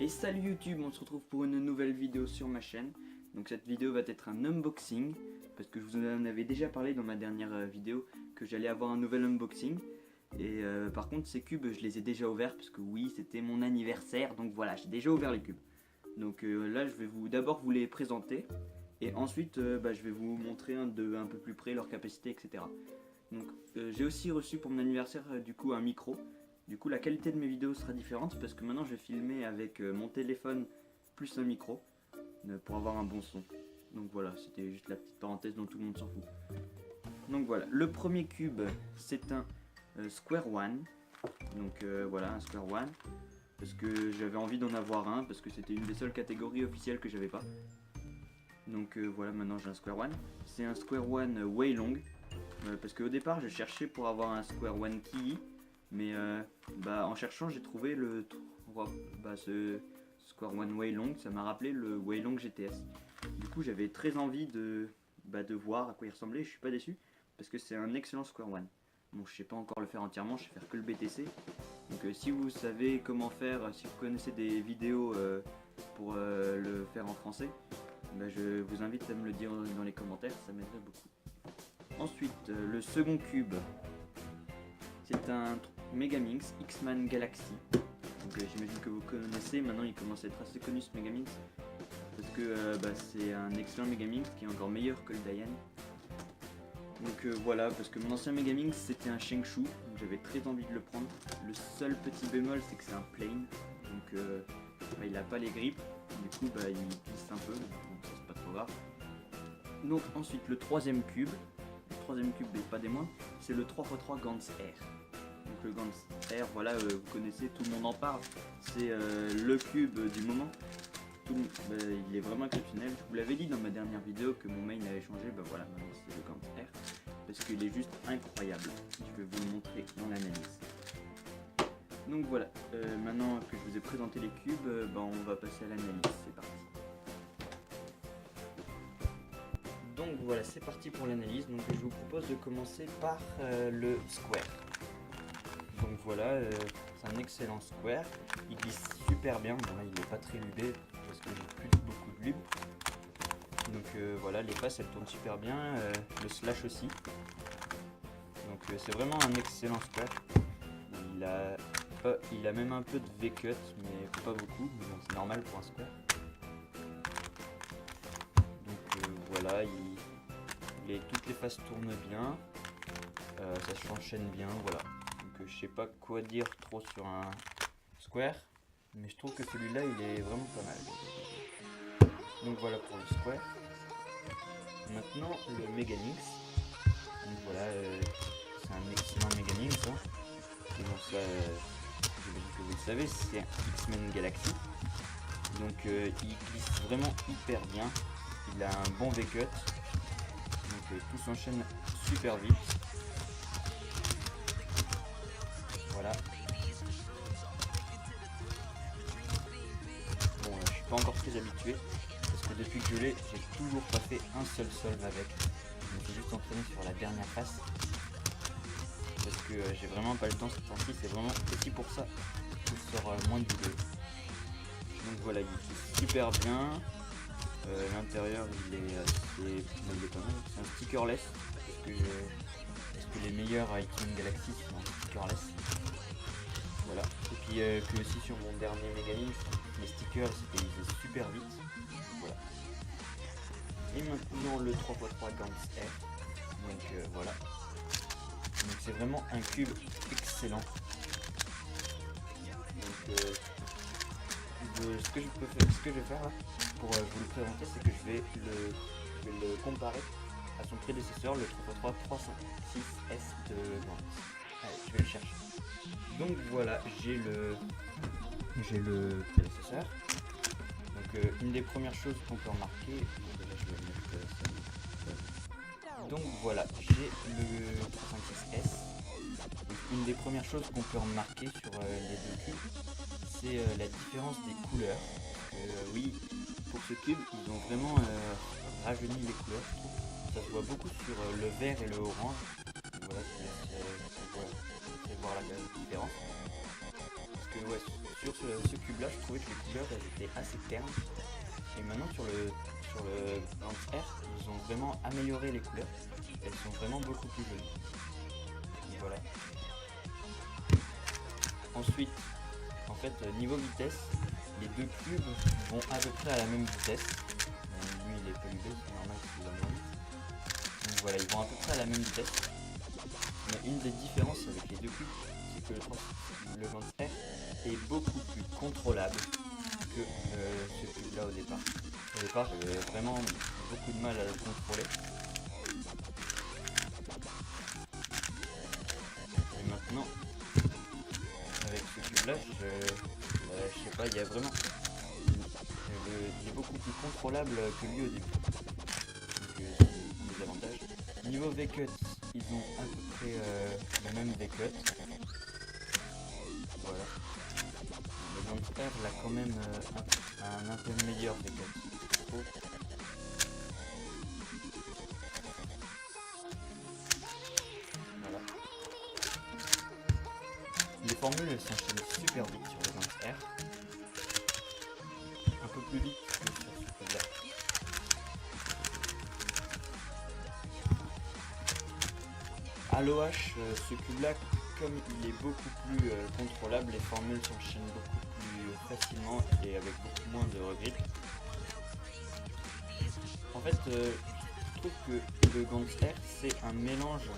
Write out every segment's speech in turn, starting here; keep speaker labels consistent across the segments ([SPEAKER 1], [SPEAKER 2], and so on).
[SPEAKER 1] Et salut YouTube, on se retrouve pour une nouvelle vidéo sur ma chaîne. Donc cette vidéo va être un unboxing, parce que je vous en avais déjà parlé dans ma dernière vidéo que j'allais avoir un nouvel unboxing. Et par contre ces cubes je les ai déjà ouverts, parce que oui c'était mon anniversaire, donc voilà j'ai déjà ouvert les cubes. Donc là je vais d'abord vous les présenter, et ensuite je vais vous montrer un peu plus près leur capacité, etc. Donc j'ai aussi reçu pour mon anniversaire du coup un micro. Du coup la qualité de mes vidéos sera différente parce que maintenant je vais filmer avec mon téléphone plus un micro pour avoir un bon son. Donc voilà, c'était juste la petite parenthèse dont tout le monde s'en fout. Donc voilà, le premier cube c'est un Square One. Donc voilà, un Square One. Parce que j'avais envie d'en avoir un, parce que c'était une des seules catégories officielles que j'avais pas. Donc voilà, maintenant j'ai un Square One. C'est un Square One Weilong. Parce qu'au départ je cherchais pour avoir un Square One Kiyi. Mais en cherchant j'ai trouvé ce Square One Weilong, ça m'a rappelé le Weilong GTS. Du coup j'avais très envie de voir à quoi il ressemblait, je suis pas déçu parce que c'est un excellent Square One. Bon, je sais pas encore le faire entièrement, je sais faire que le BTC. Donc si vous savez comment faire, si vous connaissez des vidéos pour le faire en français, je vous invite à me le dire dans les commentaires, ça m'aiderait beaucoup. Ensuite le second cube, c'est un Megaminx X-Man Galaxy. Donc j'imagine que vous connaissez, maintenant il commence à être assez connu ce Megaminx. Parce que c'est un excellent Megaminx qui est encore meilleur que le Dayan. Donc voilà, parce que mon ancien Megaminx c'était un Shengshu, donc j'avais très envie de le prendre. Le seul petit bémol c'est que c'est un plain, donc il n'a pas les grippes, du coup il glisse un peu, donc ça c'est pas trop grave. Donc ensuite le troisième cube et pas des moindres, c'est le 3x3 Gantz Air. Donc le Gantz Air, voilà, vous connaissez, tout le monde en parle, c'est le cube du moment. Il est vraiment exceptionnel. Je vous l'avais dit dans ma dernière vidéo que mon main avait changé, voilà, maintenant c'est le Gantz Air, parce qu'il est juste incroyable. Je vais vous le montrer dans l'analyse. Donc voilà, maintenant que je vous ai présenté les cubes, on va passer à l'analyse, c'est parti. Donc voilà, c'est parti pour l'analyse. Donc je vous propose de commencer par le Square. Donc voilà, c'est un excellent Square. Il glisse super bien. Bon, là, il n'est pas très lubé parce que j'ai plus beaucoup de lube. Donc voilà, les passes elles tournent super bien. Le slash aussi. Donc c'est vraiment un excellent Square. Il a même un peu de V-cut, mais pas beaucoup. Mais bon, c'est normal pour un Square. Donc voilà, toutes les faces tournent bien. Ça s'enchaîne bien, voilà. Donc je sais pas quoi dire trop sur un Square, mais je trouve que celui-là il est vraiment pas mal. Donc voilà pour le Square. Maintenant le Megaminx. Donc voilà, c'est un excellent Megaminx. Donc ça, j'imagine que vous le savez, c'est un X-Men Galaxy. Donc il glisse vraiment hyper bien. Il a un bon V-cut. Donc tout s'enchaîne super vite. Voilà. Bon, je suis pas encore très habitué parce que depuis que je l'ai, j'ai toujours pas fait un seul solve avec. Je me suis juste entraîné sur la dernière face parce que j'ai vraiment pas le temps cette fois-ci. C'est vraiment aussi pour ça que je sors moins de vidéos. Donc voilà, il est super bien. L'intérieur il est assez, c'est un stickerless parce que les meilleurs X-Men Galaxy sont en stickerless. Voilà. Et puis aussi sur mon dernier Megaminx, les stickers ils faisaient super vite. Voilà. Et maintenant le 3x3 Gantz Air. Donc voilà. Donc c'est vraiment un cube excellent. Donc ce que je vais faire là, pour vous le présenter, c'est que je vais le comparer à son prédécesseur, le 3x3 356S de Gantz. Allez, je vais le chercher. Donc voilà, j'ai le prédécesseur. Donc une des premières choses qu'on peut remarquer, donc voilà, j'ai le 356S. Donc, une des premières choses qu'on peut remarquer sur les deux cubes, c'est la différence des couleurs. Oui, pour ce cube, ils ont vraiment rajeuni les couleurs, je trouve. Ça se voit beaucoup sur le vert et le orange. Donc, voilà, je vais voir la différence. Parce ouais, sur ce cube là je trouvais que les couleurs elles étaient assez ternes, et maintenant sur le Gantz R ils ont vraiment amélioré les couleurs, elles sont vraiment beaucoup plus jolies. Donc voilà. Ensuite en fait niveau vitesse, les deux cubes vont à peu près à la même vitesse. Lui il est pollué, c'est normal qu'il va moins vite. Donc voilà, ils vont à peu près à la même vitesse. Mais une des différences avec les deux cubes, c'est que le Gantz R est beaucoup plus contrôlable que ce cube là au départ. Au départ j'avais vraiment beaucoup de mal à le contrôler. Et maintenant avec ce cube là, je sais pas, il y a vraiment il est beaucoup plus contrôlable que lui au début. Donc c'est des avantages. Niveau V-Cut, ils ont à peu près le même V-Cut. Voilà. Le Gantz R là quand même un peu meilleur V-Cut. Voilà. Les formules elles s'enchaînent super vite sur le Gantz R. Un peu plus vite que sur ce cube là. À l'OH, ce cube là, comme il est beaucoup plus contrôlable, les formules s'enchaînent beaucoup plus facilement et avec beaucoup moins de regrip. En fait, je trouve que le Gantz R c'est un mélange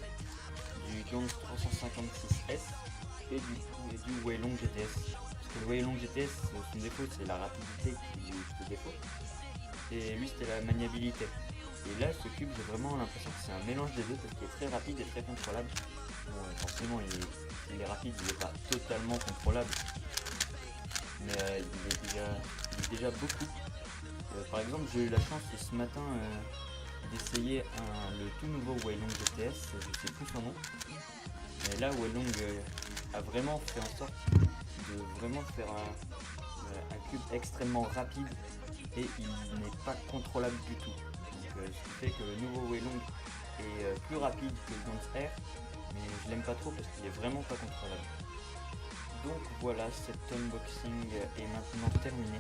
[SPEAKER 1] du Gantz 356S et du Weilong GTS. Parce que le Weilong GTS, son défaut c'est la rapidité qui est défaut. Et lui c'était la maniabilité. Et là ce cube j'ai vraiment l'impression que c'est un mélange des deux parce qu'il est très rapide et très contrôlable. Bon, forcément il est rapide, il n'est pas totalement contrôlable. Mais il est déjà beaucoup. Par exemple j'ai eu la chance ce matin d'essayer le tout nouveau Weilong GTS, je sais plus son nom. Mais là Weilong a vraiment fait en sorte de vraiment faire un cube extrêmement rapide et il n'est pas contrôlable du tout. Ce qui fait que le nouveau Weilong est plus rapide que le Gantz R, mais je l'aime pas trop parce qu'il est vraiment pas contrôlable. Donc voilà, cet unboxing est maintenant terminé.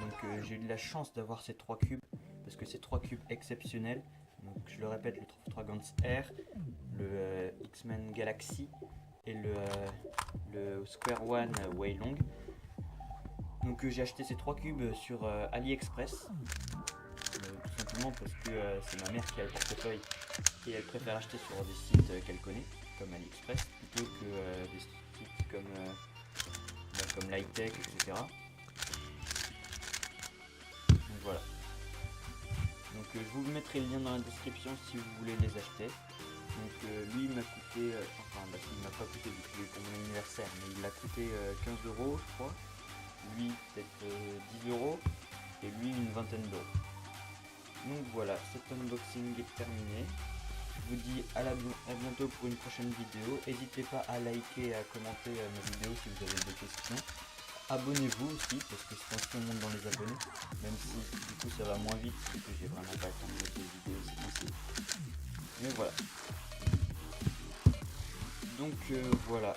[SPEAKER 1] Donc j'ai eu de la chance d'avoir ces trois cubes parce que c'est trois cubes exceptionnels. Donc je le répète, le 3 Gantz R, le X-Men Galaxy et le Square One Weilong. Donc j'ai acheté ces trois cubes sur AliExpress. Tout simplement parce que c'est ma mère qui a le portefeuille et elle préfère acheter sur des sites qu'elle connaît, comme AliExpress, plutôt que des sites comme Lightech, etc. Donc voilà. Donc je vous mettrai le lien dans la description si vous voulez les acheter. Donc lui il m'a coûté, il m'a pas coûté vu qu'il est pour mon anniversaire, mais il a coûté 15 € je crois. Lui peut-être 10 € et lui une vingtaine d'euros. Donc voilà, cet unboxing est terminé. Je vous dis à bientôt pour une prochaine vidéo. N'hésitez pas à liker et à commenter mes vidéos si vous avez des questions. Abonnez-vous aussi parce que je pense que tout le monde dans les abonnés. Même si du coup ça va moins vite parce que j'ai vraiment pas le temps de mettre des vidéos, c'est possible. Mais voilà. Donc voilà.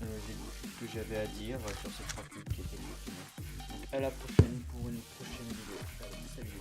[SPEAKER 1] J'ai dit tout ce que j'avais à dire sur ces trois cubes qui étaient exceptionnels. Donc à la prochaine pour une prochaine vidéo. Salut.